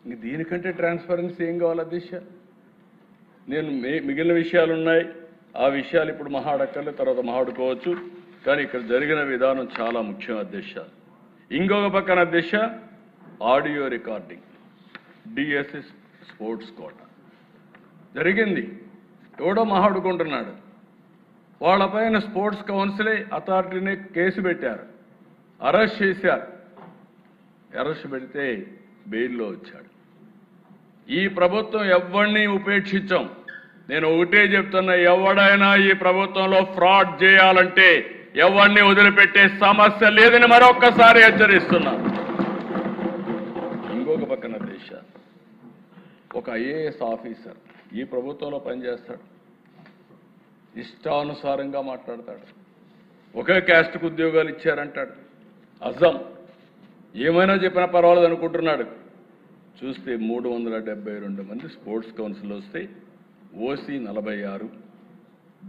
దీనికంటే ట్రాన్స్పరెన్సీ ఏం కావాలి అధ్యక్ష? నేను మిగిలిన విషయాలు ఉన్నాయి, ఆ విషయాలు ఇప్పుడు మహాడక్కర్లే, తర్వాత మహాడుకోవచ్చు. కానీ ఇక్కడ జరిగిన విధానం చాలా ముఖ్యం అధ్యక్ష. ఇంకొక పక్కన అధ్యక్ష audio recording DSS sports quota జరిగింది. ఎవడో మహాడుకుంటున్నాడు, వాళ్ళపైన స్పోర్ట్స్ కౌన్సిలే అథారిటీని కేసు పెట్టారు, అరెస్ట్ చేశారు. అరెస్ట్ పెడితే బెయిల్లో వచ్చాడు. ఈ ప్రభుత్వం ఎవరిని ఉపేక్షించాం. నేను ఒకటే చెప్తున్నా, ఎవడైనా ఈ ప్రభుత్వంలో ఫ్రాడ్ చేయాలంటే ఎవరిని వదిలిపెట్టే సమస్య లేదని మరొక్కసారి హెచ్చరిస్తున్నా. ఇంకొక పక్కన దేశ ఒక ఐఏఎస్ ఆఫీసర్ ఈ ప్రభుత్వంలో పనిచేస్తాడు, ఇష్టానుసారంగా మాట్లాడతాడు. ఒకే క్యాస్ట్కు ఉద్యోగాలు ఇచ్చారంటాడు. అజం ఏమైనా చెప్పినా పర్వాలేదు అనుకుంటున్నాడు. చూస్తే 372 మంది స్పోర్ట్స్ కౌన్సిల్ వస్తే ఓసీ 46,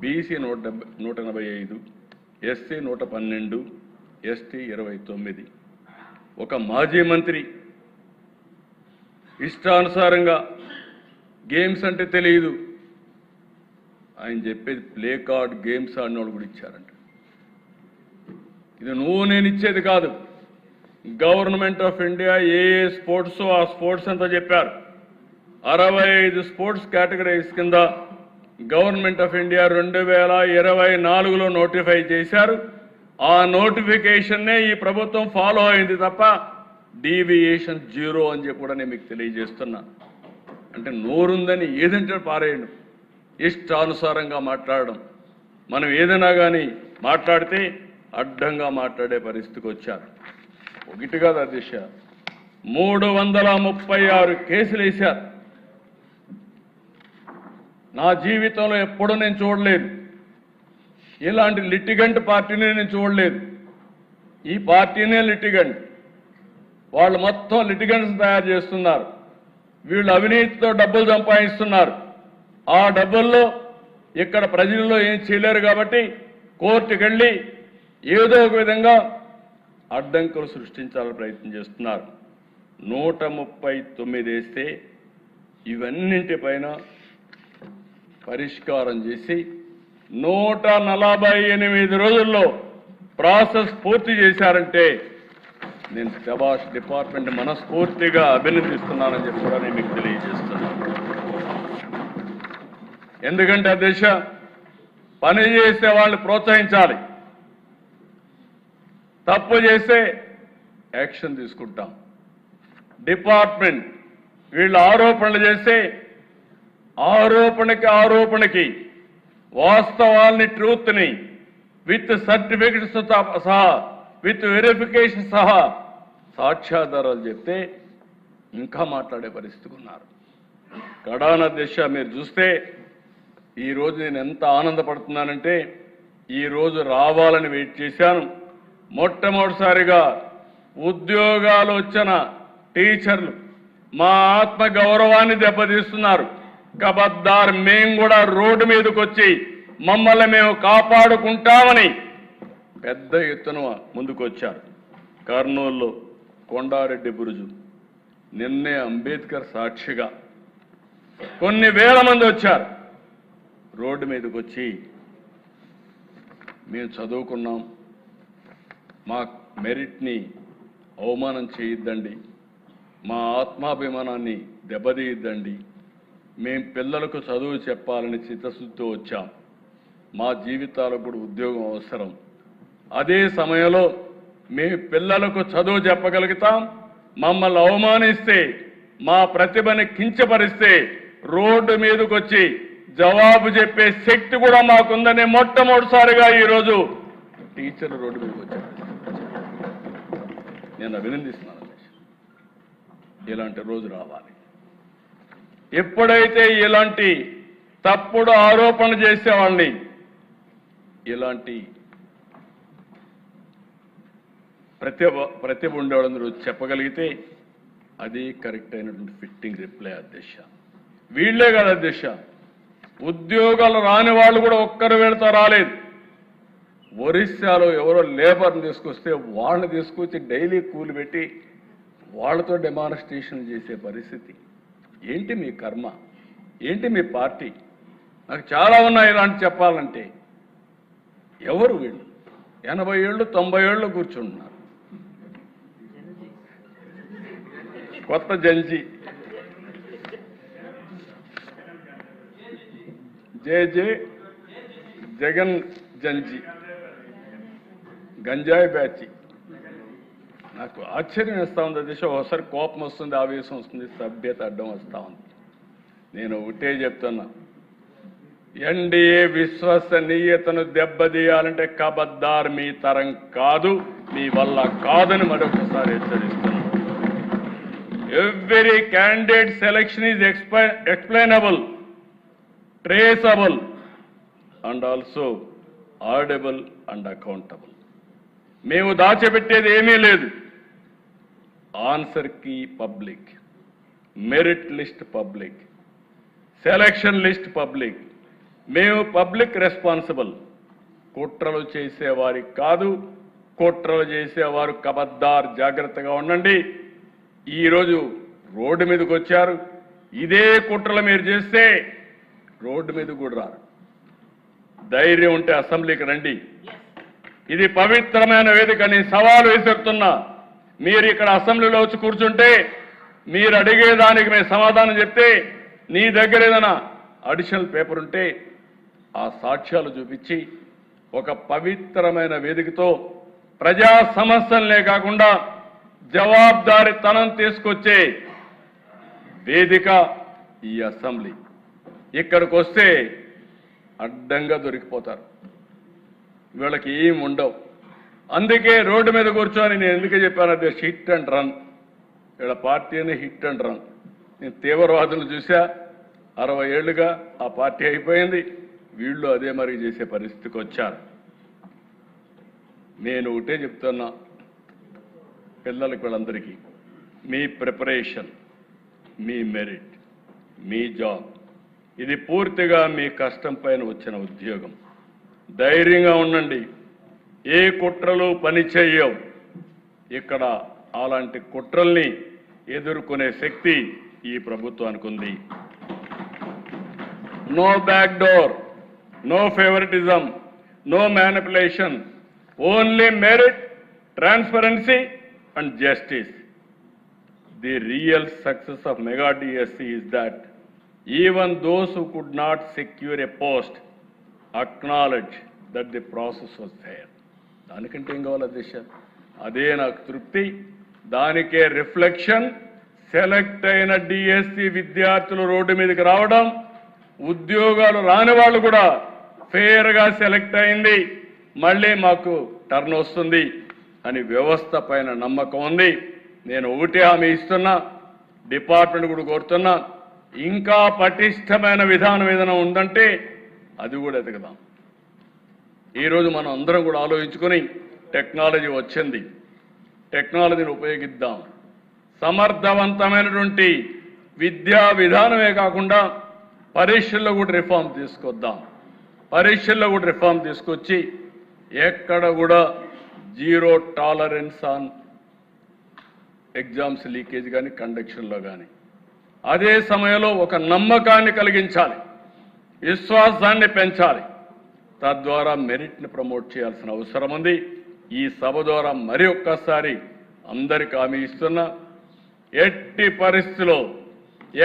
బీసీ 185, ఎస్సీ 112, ఎస్టీ 29. ఒక మాజీ మంత్రి ఇష్టానుసారంగా గేమ్స్ అంటే తెలియదు, ఆయన చెప్పేది ప్లే కార్డ్ గేమ్స్ ఆడిన వాళ్ళు కూడా ఇచ్చారంట. ఇది నువ్వు నేను ఇచ్చేది కాదు. Government of India A sports ఆ స్పోర్ట్స్ అంతా చెప్పారు. 65 స్పోర్ట్స్ కేటగిరీస్ కింద గవర్నమెంట్ ఆఫ్ ఇండియా 2024లో నోటిఫై చేశారు. ఆ నోటిఫికేషన్నే ఈ ప్రభుత్వం ఫాలో అయింది తప్ప డీవియేషన్ 0 అని చెప్పి కూడా నేను మీకు తెలియజేస్తున్నా. అంటే నోరుందని ఏదంటే పారేయడం, ఇష్టానుసారంగా మాట్లాడడం. మనం ఏదైనా కానీ మాట్లాడితే అడ్డంగా మాట్లాడే పరిస్థితికి వచ్చారు. ఒకటి కాదు అధ్యక్ష, 336 కేసులు వేశారు. నా జీవితంలో ఎప్పుడూ నేను చూడలేదు, ఇలాంటి లిటిగెంట్ పార్టీని నేను చూడలేదు. ఈ పార్టీనే లిటిగెంట్. వాళ్ళు మొత్తం లిటిగెంట్స్ తయారు చేస్తున్నారు. వీళ్ళు అవినీతితో డబ్బులు సంపాదిస్తున్నారు. ఆ డబ్బుల్లో ఇక్కడ ప్రజల్లో ఏం చేయలేరు కాబట్టి కోర్టుకు వెళ్ళి ఏదో ఒక విధంగా అడ్డంకులు సృష్టించాలని ప్రయత్నం చేస్తున్నారు. 139 వేస్తే ఇవన్నింటిపైన పరిష్కారం చేసి 148 రోజుల్లో ప్రాసెస్ పూర్తి చేశారంటే నేను శభాష్ డిపార్ట్మెంట్ మనస్ఫూర్తిగా అభినందిస్తున్నానని చెప్పి కూడా నేను మీకు తెలియజేస్తున్నాను. ఎందుకంటే అధ్యక్ష, పని చేసే వాళ్ళని ప్రోత్సహించాలి, తప్పు చేస్తే యాక్షన్ తీసుకుంటాం. డిపార్ట్మెంట్ వీళ్ళు ఆరోపణలు చేస్తే ఆరోపణకి వాస్తవాల్ని ట్రూత్ని విత్ సర్టిఫికెట్స్ సహా విత్ వెరిఫికేషన్ సహా సాక్ష్యాధారాలు చెప్తే ఇంకా మాట్లాడే పరిస్థితికి ఉన్నారు. కడాన దిశ మీరు చూస్తే ఈరోజు నేను ఎంత ఆనందపడుతున్నానంటే, ఈరోజు రావాలని వెయిట్ చేశాను. మొట్టమొదటిసారిగా ఉద్యోగాలు వచ్చిన టీచర్లు మా ఆత్మ గౌరవాన్ని దెబ్బతీస్తున్నారు. కబద్దార్, మేము కూడా రోడ్డు మీదకి వచ్చి మమ్మల్ని మేము కాపాడుకుంటామని పెద్ద ఎత్తున ముందుకొచ్చారు. కర్నూలులో కొండారెడ్డి బురుజు, నిన్నే అంబేద్కర్ సాక్షిగా కొన్ని వేల మంది వచ్చారు. రోడ్డు మీదకి వచ్చి మేము చదువుకున్నాం, మా మెరిట్ని అవమానం చేయొద్దండి, మా ఆత్మాభిమానాన్ని దెబ్బతీయద్దండి, మేం పిల్లలకు చదువు చెప్పాలని చిత్తశుద్ధితో వచ్చాం, మా జీవితాలకు కూడా ఉద్యోగం అవసరం, అదే సమయంలో మేము పిల్లలకు చదువు చెప్పగలుగుతాం, మమ్మల్ని అవమానిస్తే మా ప్రతిభని కించపరిస్తే రోడ్డు మీదకి వచ్చి జవాబు చెప్పే శక్తి కూడా మాకుందని మొట్టమొదటిసారిగా ఈరోజు టీచర్లు రోడ్డు మీదకి వచ్చారు. నేను అభినందిస్తున్నాను. ఇలాంటి రోజు రావాలి. ఎప్పుడైతే ఇలాంటి తప్పుడు ఆరోపణ చేసేవాళ్ళని ఇలాంటి ప్రతిభ ఉండేవాళ్ళందరూ చెప్పగలిగితే అది కరెక్ట్ అయినటువంటి ఫిట్టింగ్ రిప్లై అధ్యక్ష. వీళ్లే కదా అధ్యక్ష, ఉద్యోగాలు రాని వాళ్ళు కూడా ఒక్కరు వెళ్తా రాలేదు. ఒరిస్సాలో ఎవరో లేబర్ని తీసుకొస్తే వాళ్ళని తీసుకొచ్చి డైలీ కూలి పెట్టి వాళ్ళతో డెమాన్స్ట్రేషన్ చేసే పరిస్థితి. ఏంటి మీ కర్మ? ఏంటి మీ పార్టీ? నాకు చాలా ఉన్నాయి ఇలాంటి చెప్పాలంటే. ఎవరు వీళ్ళు? 80 ఏళ్ళు 90 ఏళ్ళు కూర్చుంటున్నారు. కొత్త జంజీ జగన్ జంజీ గంజాయి బ్యాచి. నాకు ఆశ్చర్యం వేస్తూ ఉంది. దిశ ఒకసారి కోపం వస్తుంది, ఆవేశం వస్తుంది, సభ్యత అడ్డం వస్తూ ఉంది. నేను ఒకటే చెప్తున్నా, ఎన్డీఏ విశ్వసనీయతను దెబ్బతీయాలంటే కబద్దార్ మీ తరం కాదు, మీ వల్ల కాదని మరొకసారి హెచ్చరిస్తున్నాను. Every candidate selection is explainable, traceable and also audible and accountable. మేము దాచిపెట్టేది ఏమీ లేదు. Answer key public, merit list public, selection list public. మేము పబ్లిక్ రెస్పాన్సిబుల్. కుట్రలు చేసేవారికి కాదు, కుట్రలు చేసేవారు కబద్దార్, జాగ్రత్తగా ఉండండి. ఈరోజు రోడ్డు మీదకి వచ్చారు. ఇదే కుట్రలు మీరు చేస్తే రోడ్డు మీద కూడా రారు. ధైర్యం ఉంటే అసెంబ్లీకి రండి. ఇది పవిత్రమైన వేదిక. నేను సవాలు విసురుతున్నా. మీరు ఇక్కడ అసెంబ్లీలో వచ్చి కూర్చుంటే మీరు అడిగేదానికి మేము సమాధానం చెప్తే, నీ దగ్గర ఏదైనా అడిషనల్ పేపర్ ఉంటే ఆ సాక్ష్యాలు చూపించి ఒక పవిత్రమైన వేదికతో ప్రజా సమస్యలనే కాకుండా జవాబుదారీతనం తీసుకొచ్చే వేదిక ఈ అసెంబ్లీ. ఇక్కడికి వస్తే అడ్డంగా దొరికిపోతారు. వీళ్ళకి ఏం ఉండవు. అందుకే రోడ్డు మీద కూర్చొని నేను ఎందుకే చెప్పానంటే హిట్ అండ్ రన్. వీళ్ళ పార్టీని హిట్ అండ్ రన్. నేను తీవ్రవాదులు చూసా. 60 ఏళ్లుగా ఆ పార్టీ అయిపోయింది. వీళ్ళు అదే మరి చేసే పరిస్థితికి వచ్చారు. నేను ఒకటే చెప్తున్నా పిల్లలకి, వీళ్ళందరికీ, మీ ప్రిపరేషన్, మీ మెరిట్, మీ జాబ్, ఇది పూర్తిగా మీ కష్టం పైన వచ్చిన ఉద్యోగం. ధైర్యంగా ఉండండి. ఏ కుట్రలు పని చేయవు. ఇక్కడ అలాంటి కుట్రల్ని ఎదుర్కొనే శక్తి ఈ ప్రభుత్వానికి ఉంది. No back door, no favouritism, no manipulation, only merit, transparency and justice. The real success of Mega DSC is that even those who could not secure a post acknowledge that the process was fair. దానికంటే ఏం కావాలి దిశ? అదే నాకు తృప్తి. దానికే reflection. Select అయిన DSC విద్యార్థులు road మీదకి రావడం, ఉద్యోగాలు రాని వాళ్ళు కూడా ఫేర్గా సెలెక్ట్ అయింది, మళ్ళీ మాకు టర్న్ వస్తుంది అని వ్యవస్థ పైన నమ్మకం ఉంది. నేను ఒకటే హామీ ఇస్తున్నా, డిపార్ట్మెంట్ కూడా కోరుతున్నా, ఇంకా పటిష్టమైన విధానం ఏదైనా ఉందంటే అది కూడా ఎతకదాం. ఈరోజు మనం అందరం కూడా ఆలోచించుకొని టెక్నాలజీ వచ్చింది, టెక్నాలజీని ఉపయోగిద్దాం. సమర్థవంతమైనటువంటి విద్యా విధానమే కాకుండా పరీక్షల్లో కూడా రిఫార్మ్ తీసుకొద్దాం. పరీక్షల్లో కూడా రిఫార్మ్ తీసుకొచ్చి ఎక్కడ కూడా zero tolerance on exams leakage కానీ కండక్షన్లో కానీ. అదే సమయంలో ఒక నమ్మకాన్ని కలిగించాలి, విశ్వాసాన్ని పెంచాలి. తద్వారా మెరిట్ని ప్రమోట్ చేయాల్సిన అవసరం ఉంది. ఈ సభ ద్వారా మరి ఒక్కసారి అందరికీ హామీ ఇస్తున్నా, ఎట్టి పరిస్థితిలో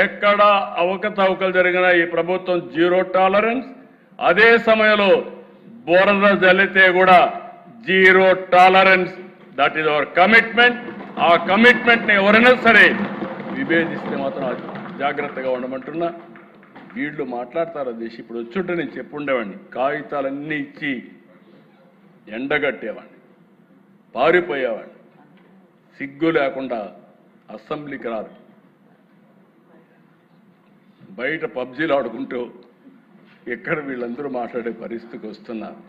ఎక్కడా అవకతవకలు జరిగినా ఈ ప్రభుత్వం జీరో టాలరెన్స్. అదే సమయంలో బురద జల్లితే కూడా zero tolerance. That is our commitment. ఆ కమిట్మెంట్ని ఎవరైనా సరే విభేదిస్తే మాత్రం జాగ్రత్తగా ఉండమంటున్నా. వీళ్ళు మాట్లాడతారు దేశం. ఇప్పుడు వచ్చుంటే నేను చెప్పుండేవాడిని, కాగితాలన్నీ ఇచ్చి ఎండగట్టేవాడిని, పారిపోయేవాడిని. సిగ్గు లేకుండా అసెంబ్లీకి రారు, బయట పబ్జీలు ఆడుకుంటూ ఎక్కడ వీళ్ళందరూ మాట్లాడే పరిస్థితికి వస్తున్నారు.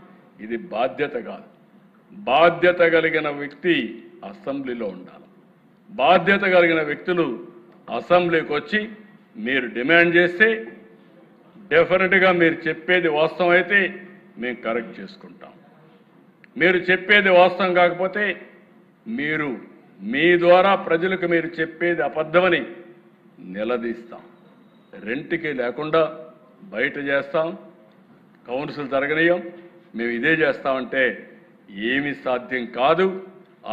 ఇది బాధ్యత కాదు. బాధ్యత కలిగిన వ్యక్తి అసెంబ్లీలో ఉండాలి. బాధ్యత కలిగిన వ్యక్తులు అసెంబ్లీకి వచ్చి మీరు డిమాండ్ చేస్తే డెఫినెట్గా మీరు చెప్పేది వాస్తవం అయితే మేము కరెక్ట్ చేసుకుంటాం. మీరు చెప్పేది వాస్తవం కాకపోతే మీరు మీ ద్వారా ప్రజలకు మీరు చెప్పేది అబద్ధమని నిలదీస్తాం. రెంట్కి లేకుండా బయట చేస్తాం, కౌన్సిల్ జరగనీయం, మేము ఇదే చేస్తామంటే ఏమీ సాధ్యం కాదు.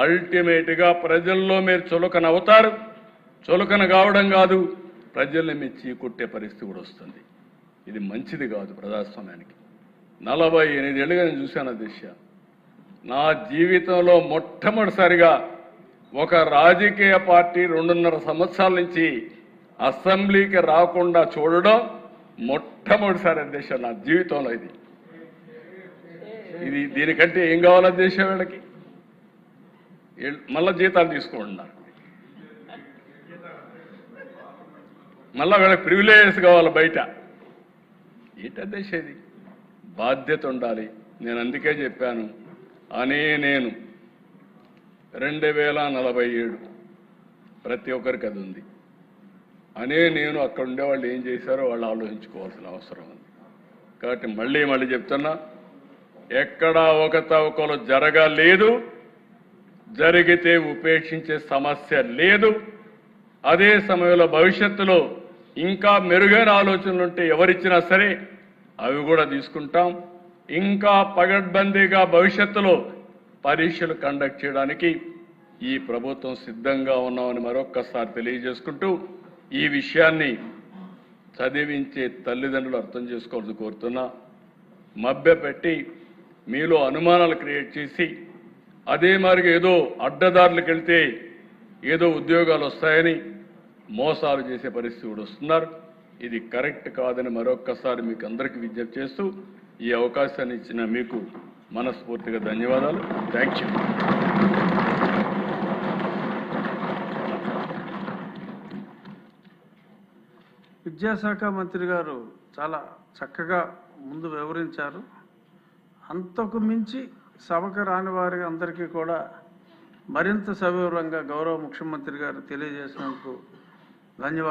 అల్టిమేట్గా ప్రజల్లో మీరు చులకన అవుతారు. చులకన కావడం కాదు, ప్రజల్ని మెచ్చి కొట్టే పరిస్థితి కూడా వస్తుంది. ఇది మంచిది కాదు ప్రజాస్వామ్యానికి. 48 ఏళ్ళుగా నేను చూశాను దిశ. నా జీవితంలో మొట్టమొదటిసారిగా ఒక రాజకీయ పార్టీ 2.5 సంవత్సరాల నుంచి అసెంబ్లీకి రాకుండా చూడడం మొట్టమొదటిసారి అధ్యక్ష నా జీవితంలో. ఇది దీనికంటే ఏం కావాలి అధ్యక్ష? వీళ్ళకి మళ్ళా జీతాలు తీసుకుంటున్నారు, మళ్ళా వీళ్ళకి ప్రివిలేజెస్ కావాలి బయట. ఏంటి అధ్యక్ష ఇది? బాధ్యత ఉండాలి. నేను అందుకే చెప్పాను, నేను 2047 ప్రతి ఒక్కరికి అది ఉంది. నేను అక్కడ ఉండేవాళ్ళు ఏం చేశారో వాళ్ళు ఆలోచించుకోవాల్సిన అవసరం ఉంది. కాబట్టి మళ్ళీ చెప్తున్నా, ఎక్కడా అవకతవకలు జరగలేదు, జరిగితే ఉపేక్షించే సమస్య లేదు. అదే సమయంలో భవిష్యత్తులో ఇంకా మెరుగైన ఆలోచనలు ఉంటే ఎవరిచ్చినా సరే అవి కూడా తీసుకుంటాం. ఇంకా పగడ్బందీగా భవిష్యత్తులో పరీక్షలు కండక్ట్ చేయడానికి ఈ ప్రభుత్వం సిద్ధంగా ఉన్నామని మరొక్కసారి తెలియజేసుకుంటూ, ఈ విషయాన్ని చదివించే తల్లిదండ్రులు అర్థం చేసుకోవాలని కోరుతున్నా. మభ్యపెట్టి మీలో అనుమానాలు క్రియేట్ చేసి అదే మరి ఏదో అడ్డదారులకు వెళ్తే ఏదో ఉద్యోగాలు వస్తాయని మోసాలు చేసే పరిస్థితి కూడా వస్తున్నారు. ఇది కరెక్ట్ కాదని మరొక్కసారి మీకు అందరికీ విజ్ఞప్తి చేస్తూ ఈ అవకాశాన్ని ఇచ్చిన మీకు మనస్ఫూర్తిగా ధన్యవాదాలు. Thank you. విద్యాశాఖ మంత్రి గారు చాలా చక్కగా ముందు వివరించారు. అంతకు మించి సభకు రాని వారి అందరికీ కూడా మరింత సవివరంగా గౌరవ ముఖ్యమంత్రి గారు తెలియజేసినందుకు ధన్యవాదాలు.